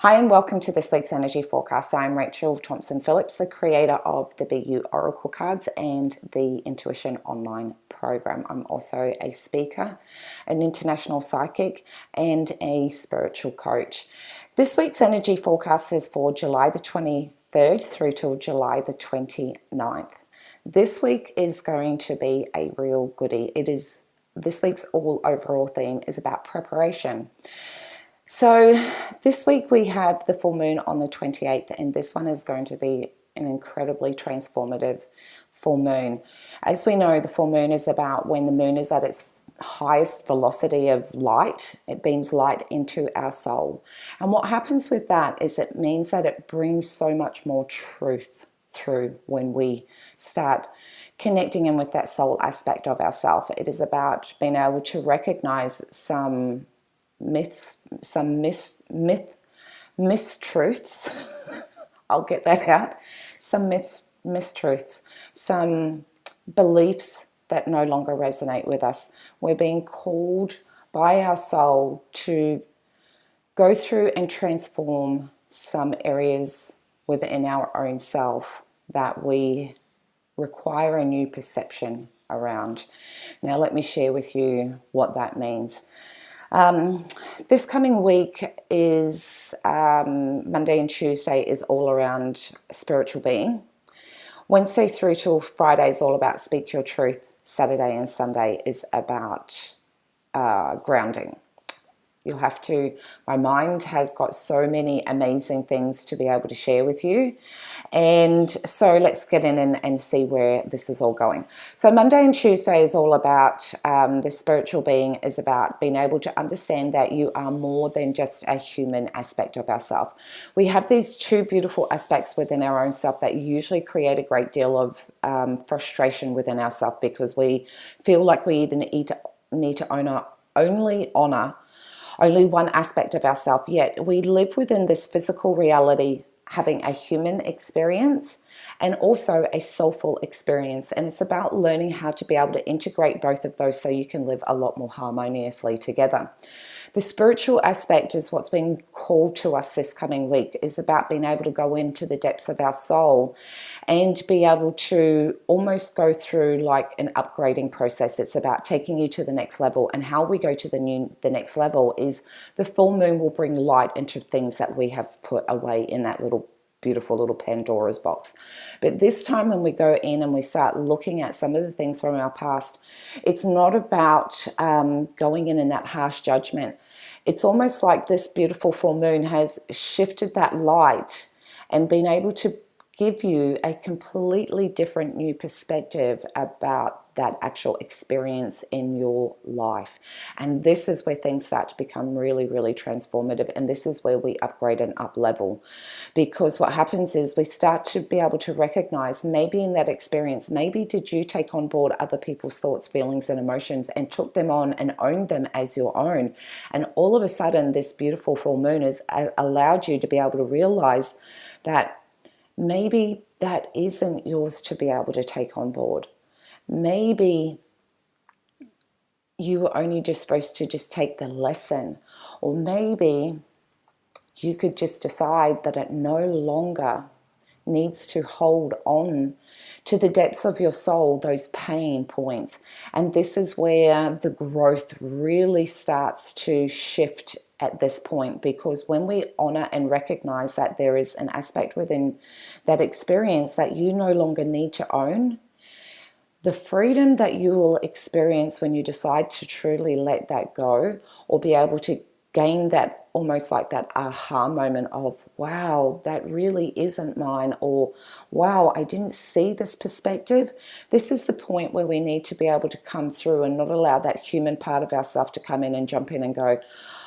Hi and welcome to this week's energy forecast. I'm Rachael Phillips, the creator of the BU Oracle cards and the Intuition online program. I'm also a speaker, an international psychic, and a spiritual coach. This week's energy forecast is for July the 23rd through till July the 29th. This week is going to be a real goodie. This week's overall theme is about preparation. So this week we have the full moon on the 28th, and this one is going to be an incredibly transformative full moon. As we know, the full moon is about when the moon is at its highest velocity of light. It beams light into our soul. And what happens with that is it means that it brings so much more truth through when we start connecting in with that soul aspect of ourself. It is about being able to recognize some myths, some mistruths. I'll get that out. Some mistruths, some beliefs that no longer resonate with us. We're being called by our soul to go through and transform some areas within our own self that we require a new perception around. Now let me share with you what that means. This coming week is Monday and Tuesday is all around spiritual being. Wednesday through till Friday is all about speak your truth. Saturday and Sunday is about grounding. You'll have to, my mind has got so many amazing things to be able to share with you. And so let's get in and see where this is all going. So Monday and Tuesday is all about, the spiritual being is about being able to understand that you are more than just a human aspect of ourselves. We have these two beautiful aspects within our own self that usually create a great deal of frustration within ourselves, because we feel like we either need to honor only one aspect of ourselves, yet we live within this physical reality, having a human experience and also a soulful experience. And it's about learning how to be able to integrate both of those so you can live a lot more harmoniously together. The spiritual aspect is what's being called to us this coming week, is about being able to go into the depths of our soul and be able to almost go through like an upgrading process. It's about taking you to the next level, and how we go to the next level is the full moon will bring light into things that we have put away in that beautiful little Pandora's box. But this time when we go in and we start looking at some of the things from our past, it's not about going in that harsh judgment. It's almost like this beautiful full moon has shifted that light and been able to give you a completely different new perspective about that actual experience in your life. And this is where things start to become really, really transformative. And this is where we upgrade and up level. Because what happens is we start to be able to recognize, maybe in that experience, maybe did you take on board other people's thoughts, feelings, and emotions and took them on and owned them as your own. And all of a sudden, this beautiful full moon has allowed you to be able to realize that maybe that isn't yours to be able to take on board. Maybe you were only just supposed to just take the lesson, or maybe you could just decide that it no longer needs to hold on to the depths of your soul, those pain points. And this is where the growth really starts to shift at this point, because when we honor and recognize that there is an aspect within that experience that you no longer need to own, the freedom that you will experience when you decide to truly let that go, or be able to gain that almost like that aha moment of, wow, that really isn't mine, or wow, I didn't see this perspective. This is the point where we need to be able to come through and not allow that human part of ourselves to come in and jump in and go,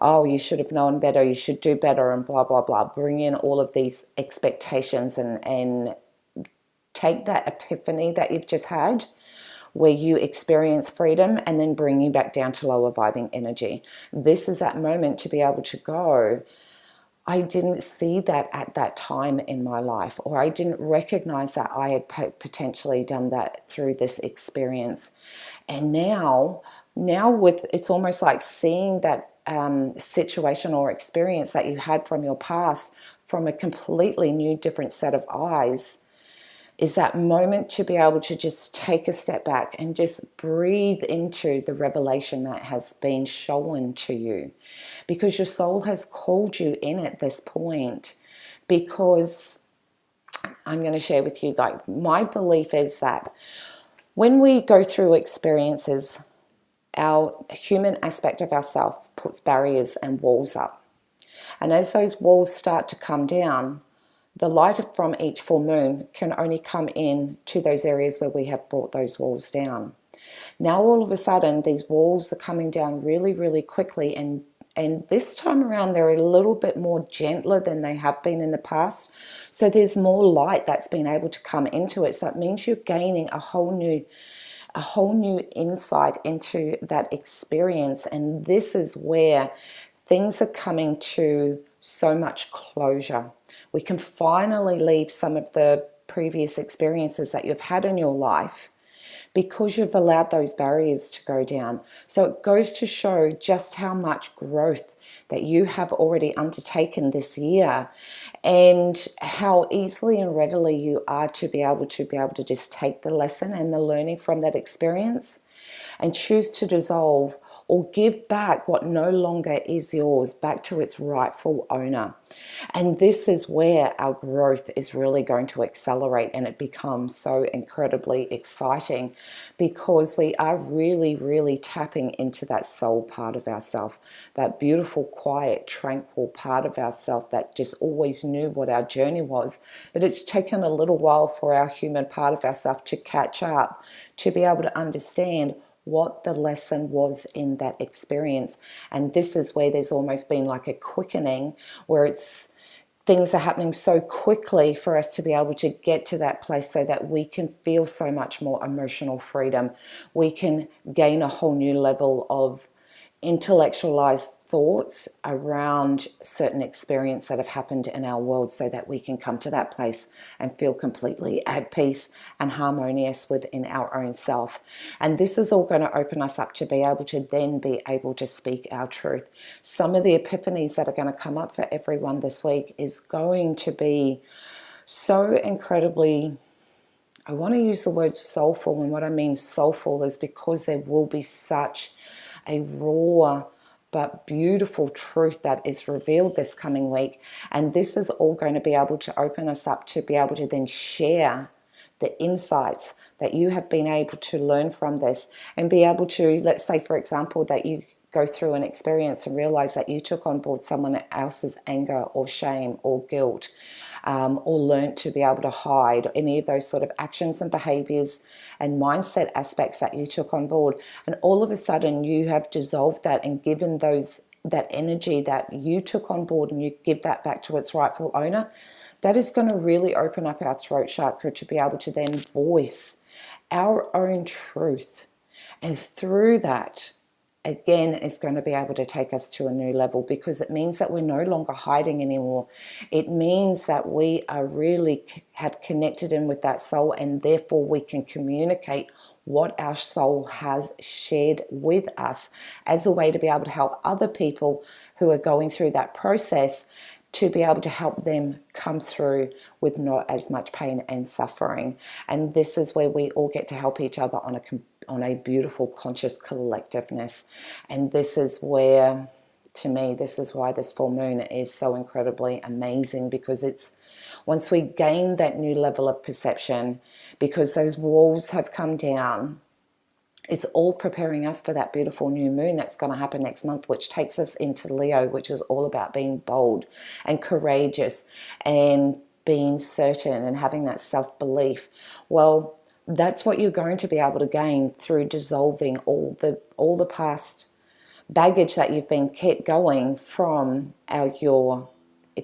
oh, you should have known better, you should do better, and blah, blah, blah. Bring in all of these expectations and take that epiphany that you've just had, where you experience freedom, and then bring you back down to lower vibing energy. This is that moment to be able to go, I didn't see that at that time in my life, or I didn't recognize that I had potentially done that through this experience. And now with, it's almost like seeing that situation or experience that you had from your past from a completely new, different set of eyes, is that moment to be able to just take a step back and just breathe into the revelation that has been shown to you, because your soul has called you in at this point. Because I'm going to share with you, like, my belief is that when we go through experiences, our human aspect of ourselves puts barriers and walls up. And as those walls start to come down, the light from each full moon can only come in to those areas where we have brought those walls down. Now all of a sudden these walls are coming down really, really quickly, and this time around they're a little bit more gentler than they have been in the past. So there's more light that's been able to come into it. So it means you're gaining a whole new insight into that experience. And this is where things are coming to so much closure. We can finally leave some of the previous experiences that you've had in your life because you've allowed those barriers to go down. So it goes to show just how much growth that you have already undertaken this year, and how easily and readily you are to be able to just take the lesson and the learning from that experience and choose to dissolve or give back what no longer is yours back to its rightful owner. And this is where our growth is really going to accelerate, and it becomes so incredibly exciting because we are really, really tapping into that soul part of ourselves, that beautiful, quiet, tranquil part of ourselves that just always knew what our journey was. But it's taken a little while for our human part of ourselves to catch up, to be able to understand what the lesson was in that experience. And this is where there's almost been like a quickening, where things are happening so quickly for us to be able to get to that place so that we can feel so much more emotional freedom. We can gain a whole new level of intellectualized thoughts around certain experiences that have happened in our world, so that we can come to that place and feel completely at peace and harmonious within our own self. And this is all going to open us up to be able to then be able to speak our truth. Some of the epiphanies that are going to come up for everyone this week is going to be so incredibly, I want to use the word soulful, and what I mean soulful is because there will be such a raw but beautiful truth that is revealed this coming week. And this is all going to be able to open us up to be able to then share the insights that you have been able to learn from this, and be able to, let's say for example, that you go through an experience and realize that you took on board someone else's anger or shame or guilt, or learnt to be able to hide any of those sort of actions and behaviors and mindset aspects that you took on board. And all of a sudden you have dissolved that and given that energy that you took on board, and you give that back to its rightful owner. That is going to really open up our throat chakra to be able to then voice our own truth. And through that, again, is going to be able to take us to a new level, because it means that we're no longer hiding anymore. It means that we are really have connected in with that soul, and therefore we can communicate what our soul has shared with us as a way to be able to help other people who are going through that process, to be able to help them come through with not as much pain and suffering. And this is where we all get to help each other on a beautiful conscious collectiveness. And this is where, to me, this is why this full moon is so incredibly amazing, because it's once we gain that new level of perception, because those walls have come down, it's all preparing us for that beautiful new moon that's going to happen next month, which takes us into Leo, which is all about being bold and courageous and being certain and having that self-belief. Well, that's what you're going to be able to gain through dissolving all the past baggage that you've been kept going from your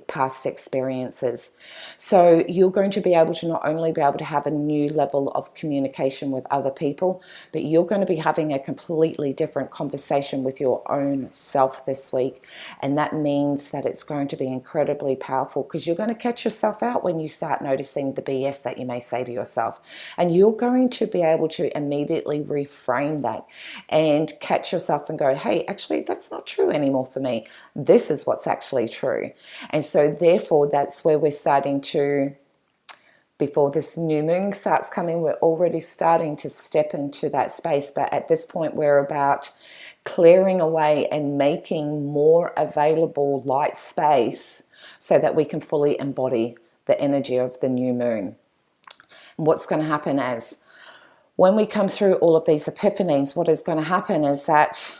past experiences. So you're going to be able to not only be able to have a new level of communication with other people, but you're going to be having a completely different conversation with your own self this week. And that means that it's going to be incredibly powerful, because you're going to catch yourself out when you start noticing the BS that you may say to yourself. And you're going to be able to immediately reframe that and catch yourself and go, hey, actually, that's not true anymore for me. This is what's actually true. And so therefore, that's where we're starting to, before this new moon starts coming, we're already starting to step into that space. But at this point, we're about clearing away and making more available light space so that we can fully embody the energy of the new moon. And what's going to happen is, when we come through all of these epiphanies, what is going to happen is that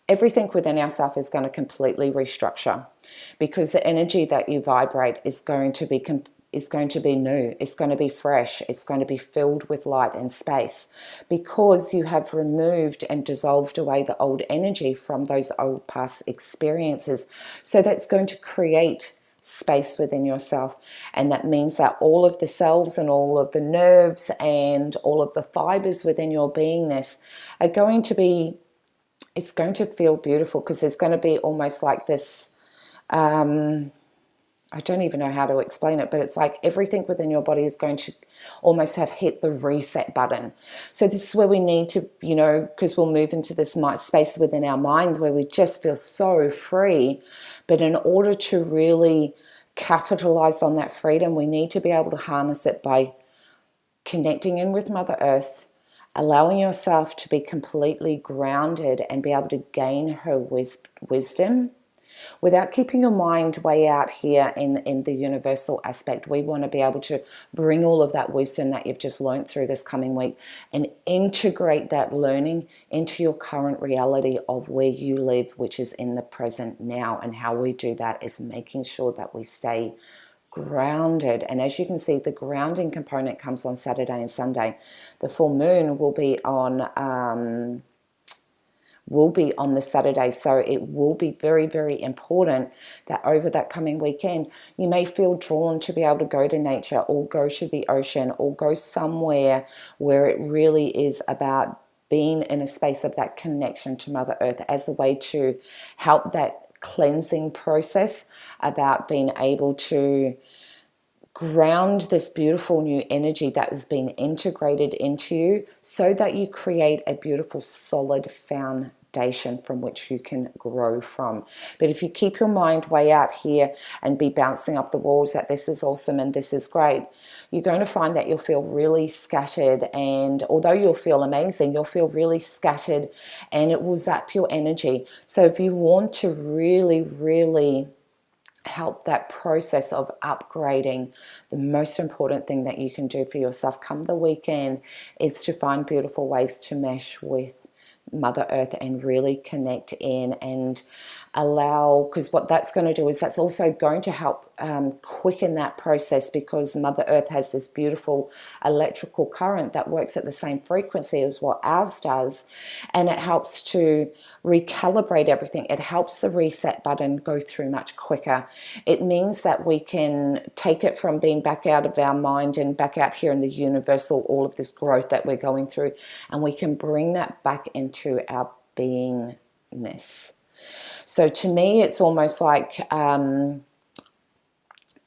everything within ourselves is going to completely restructure, because the energy that you vibrate is going to be new, it's going to be fresh, it's going to be filled with light and space, because you have removed and dissolved away the old energy from those old past experiences. So that's going to create space within yourself, and that means that all of the cells and all of the nerves and all of the fibers within your beingness are going to be, it's going to feel beautiful, because there's going to be almost like this, I don't even know how to explain it, but it's like everything within your body is going to almost have hit the reset button. So this is where we need to, because we'll move into this space within our mind where we just feel so free. But in order to really capitalize on that freedom, we need to be able to harness it by connecting in with Mother Earth, allowing yourself to be completely grounded and be able to gain her wisdom without keeping your mind way out here in the universal aspect. We want to be able to bring all of that wisdom that you've just learned through this coming week and integrate that learning into your current reality of where you live, which is in the present now. And how we do that is making sure that we stay grounded. And as you can see, the grounding component comes on Saturday and Sunday. The full moon will be on the Saturday. So it will be very, very important that over that coming weekend, you may feel drawn to be able to go to nature or go to the ocean or go somewhere where it really is about being in a space of that connection to Mother Earth, as a way to help that cleansing process, about being able to ground this beautiful new energy that has been integrated into you, so that you create a beautiful solid foundation from which you can grow from. But if you keep your mind way out here and be bouncing up the walls that this is awesome and this is great, you're going to find that you'll feel really scattered. And although you'll feel amazing, you'll feel really scattered and it will zap your energy. So if you want to really, really help that process of upgrading, the most important thing that you can do for yourself come the weekend is to find beautiful ways to mesh with Mother Earth and really connect in and allow, because what that's going to do is that's also going to help quicken that process, because Mother Earth has this beautiful electrical current that works at the same frequency as what ours does, and it helps to recalibrate everything. It helps the reset button go through much quicker. It means that we can take it from being back out of our mind and back out here in the universal, all of this growth that we're going through, and we can bring that back into our beingness. So to me, it's almost like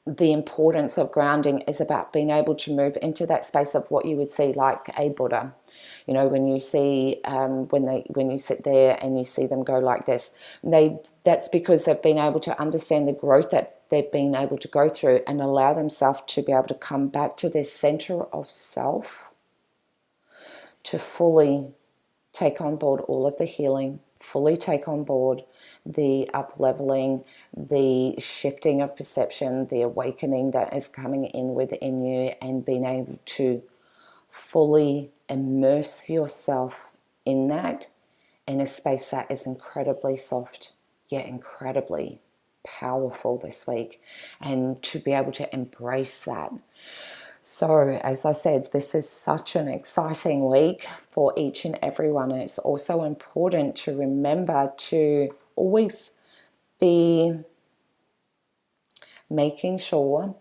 the importance of grounding is about being able to move into that space of what you would see like a Buddha. You know, when you see when you sit there and you see them go like this, that's because they've been able to understand the growth that they've been able to go through and allow themselves to be able to come back to their center of self, to fully take on board all of the healing, fully take on board the up-leveling, the shifting of perception, the awakening that is coming in within you, and being able to fully immerse yourself in that, in a space that is incredibly soft yet incredibly powerful this week, and to be able to embrace that. So, as I said, this is such an exciting week for each and everyone. And it's also important to remember to always be making sure,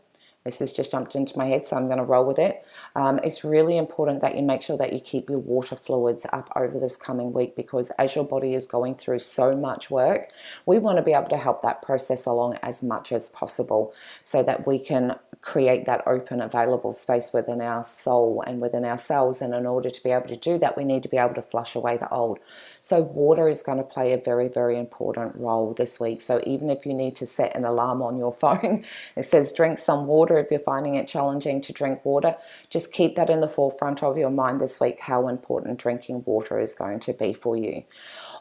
this has just jumped into my head, so I'm going to roll with it. It's really important that you make sure that you keep your water fluids up over this coming week, because as your body is going through so much work, we want to be able to help that process along as much as possible so that we can create that open, available space within our soul and within ourselves. And in order to be able to do that, we need to be able to flush away the old. So water is going to play a very, very important role this week. So even if you need to set an alarm on your phone, it says drink some water. If you're finding it challenging to drink water, just keep that in the forefront of your mind this week, how important drinking water is going to be for you.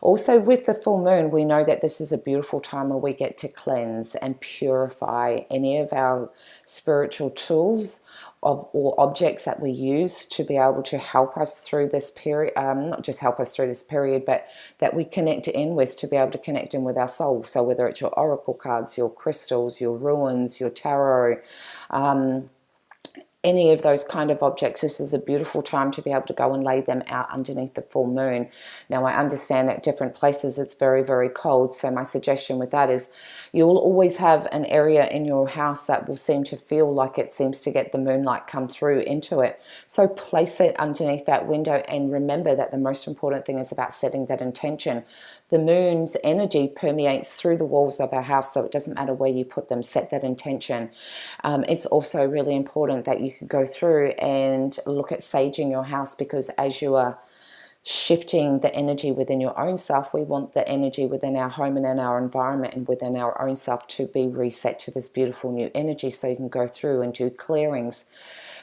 Also, with the full moon, we know that this is a beautiful time where we get to cleanse and purify any of our spiritual tools or objects that we use to be able to help us through this period, not just help us through this period, but that we connect in with, to be able to connect in with our soul. So whether it's your oracle cards, your crystals, your runes, your tarot, any of those kind of objects, this is a beautiful time to be able to go and lay them out underneath the full moon. Now, I understand at different places it's very, very cold, so my suggestion with that is you will always have an area in your house that will seem to feel like it seems to get the moonlight come through into it. So place it underneath that window, and remember that the most important thing is about setting that intention. The moon's energy permeates through the walls of our house, so it doesn't matter where you put them. Set that intention. It's also really important that you could go through and look at saging your house, because as you are shifting the energy within your own self, we want the energy within our home and in our environment and within our own self to be reset to this beautiful new energy, so you can go through and do clearings.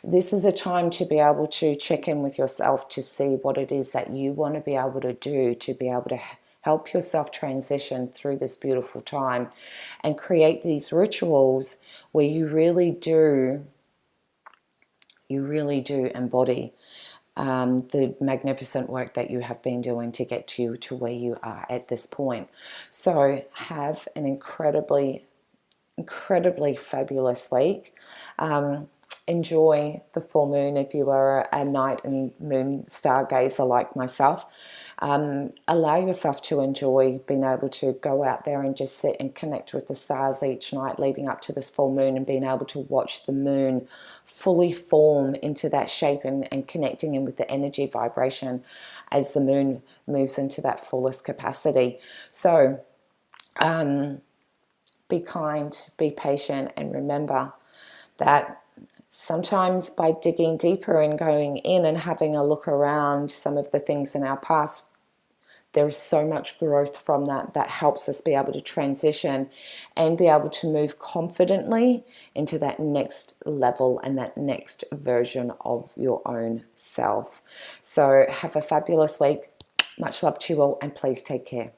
This is a time to be able to check in with yourself to see what it is that you want to be able to do to be able to help yourself transition through this beautiful time and create these rituals where you really do embody the magnificent work that you have been doing to get you to where you are at this point. So have an incredibly fabulous week. Enjoy the full moon if you are a night and moon stargazer like myself. Allow yourself to enjoy being able to go out there and just sit and connect with the stars each night leading up to this full moon, and being able to watch the moon fully form into that shape and connecting in with the energy vibration as the moon moves into that fullest capacity. So be kind, be patient, and remember that sometimes by digging deeper and going in and having a look around some of the things in our past, there's so much growth from that helps us be able to transition and be able to move confidently into that next level and that next version of your own self. So have a fabulous week. Much love to you all, and please take care.